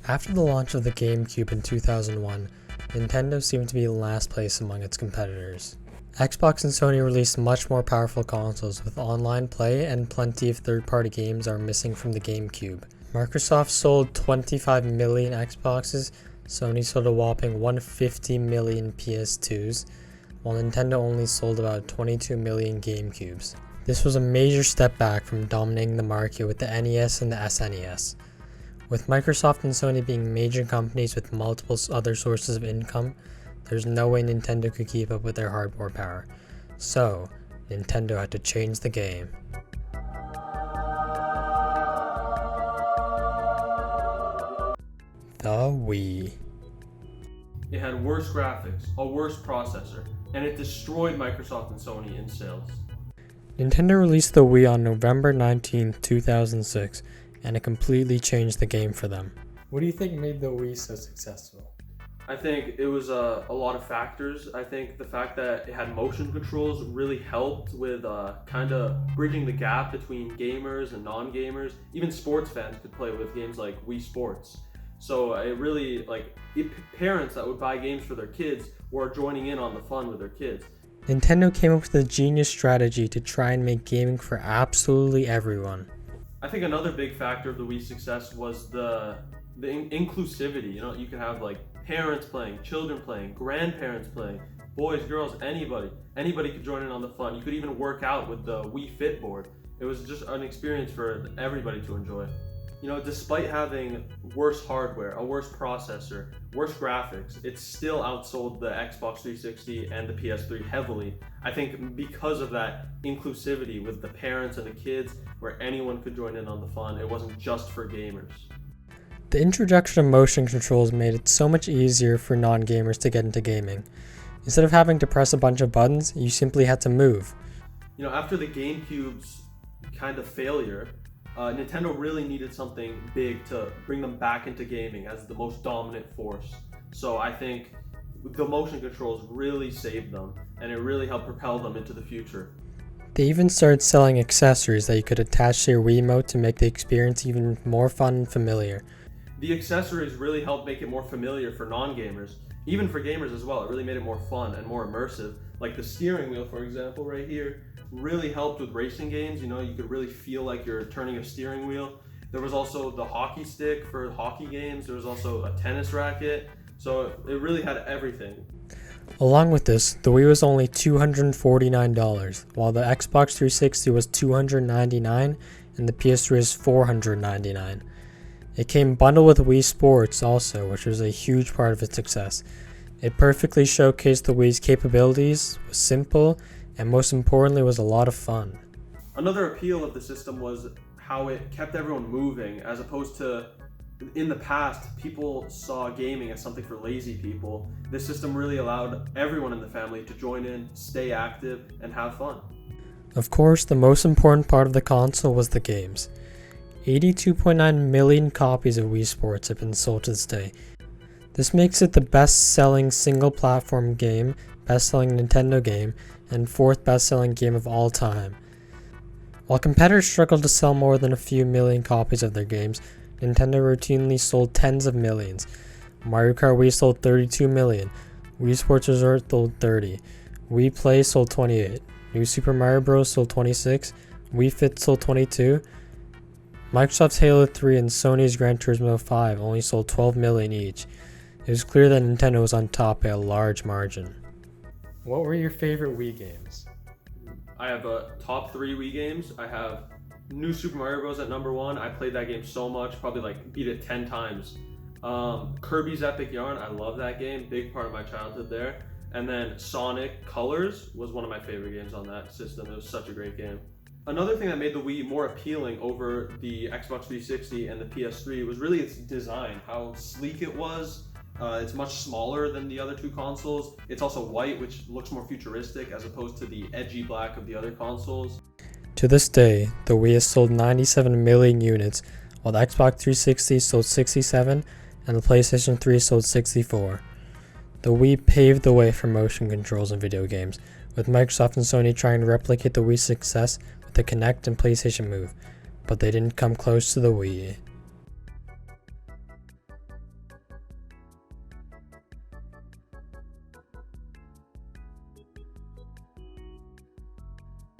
After the launch of the GameCube in 2001, Nintendo seemed to be in last place among its competitors. Xbox and Sony released much more powerful consoles with online play, and plenty of third-party games are missing from the GameCube. Microsoft sold 25 million Xboxes, Sony sold a whopping 150 million PS2s, while Nintendo only sold about 22 million GameCubes. This was a major step back from dominating the market with the NES and the SNES. With Microsoft and Sony being major companies with multiple other sources of income, there's no way Nintendo could keep up with their hardware power. So, Nintendo had to change the game. The Wii. It had worse graphics, a worse processor, and it destroyed Microsoft and Sony in sales. Nintendo released the Wii on November 19, 2006, and it completely changed the game for them. What do you think made the Wii so successful? I think it was a lot of factors. I think the fact that it had motion controls really helped with kind of bridging the gap between gamers and non-gamers. Even sports fans could play with games like Wii Sports. So it really, parents that would buy games for their kids were joining in on the fun with their kids. Nintendo came up with a genius strategy to try and make gaming for absolutely everyone. I think another big factor of the Wii's success was the inclusivity. You could have parents playing, children playing, grandparents playing, boys, girls, anybody could join in on the fun. You could even work out with the Wii Fit board. It was just an experience for everybody to enjoy. Despite having worse hardware, a worse processor, worse graphics, it still outsold the Xbox 360 and the PS3 heavily. I think because of that inclusivity with the parents and the kids, where anyone could join in on the fun. It wasn't just for gamers. The introduction of motion controls made it so much easier for non-gamers to get into gaming. Instead of having to press a bunch of buttons, you simply had to move. After the GameCube's kind of failure, Nintendo really needed something big to bring them back into gaming as the most dominant force. So I think the motion controls really saved them, and it really helped propel them into the future. They even started selling accessories that you could attach to your Wiimote to make the experience even more fun and familiar. The accessories really helped make it more familiar for non-gamers, even for gamers as well. It really made it more fun and more immersive. Like the steering wheel, for example, right here, really helped with racing games. You could really feel like you're turning a steering wheel. There was also the hockey stick for hockey games. There was also a tennis racket. So it really had everything. Along with this, the Wii was only $249, while the Xbox 360 was $299 and the PS3 is $499. It came bundled with Wii Sports also, which was a huge part of its success. It perfectly showcased the Wii's capabilities, was simple, and most importantly was a lot of fun. Another appeal of the system was how it kept everyone moving, as opposed to in the past, people saw gaming as something for lazy people. This system really allowed everyone in the family to join in, stay active, and have fun. Of course, the most important part of the console was the games. 82.9 million copies of Wii Sports have been sold to this day. This makes it the best-selling single-platform game, best-selling Nintendo game, and fourth best-selling game of all time. While competitors struggled to sell more than a few million copies of their games, Nintendo routinely sold tens of millions. Mario Kart Wii sold 32 million, Wii Sports Resort sold 30, Wii Play sold 28, New Super Mario Bros. Sold 26, Wii Fit sold 22, Microsoft's Halo 3 and Sony's Gran Turismo 5 only sold 12 million each. It was clear that Nintendo was on top by a large margin. What were your favorite Wii games? I have top 3 Wii games. I have New Super Mario Bros. At number 1. I played that game so much, probably beat it 10 times. Kirby's Epic Yarn, I love that game, big part of my childhood there. And then Sonic Colors was one of my favorite games on that system. It was such a great game. Another thing that made the Wii more appealing over the Xbox 360 and the PS3 was really its design, how sleek it was. It's much smaller than the other two consoles. It's also white, which looks more futuristic as opposed to the edgy black of the other consoles. To this day, the Wii has sold 97 million units, while the Xbox 360 sold 67 and the PlayStation 3 sold 64. The Wii paved the way for motion controls in video games, with Microsoft and Sony trying to replicate the Wii's success with the Kinect and PlayStation Move, but they didn't come close to the Wii.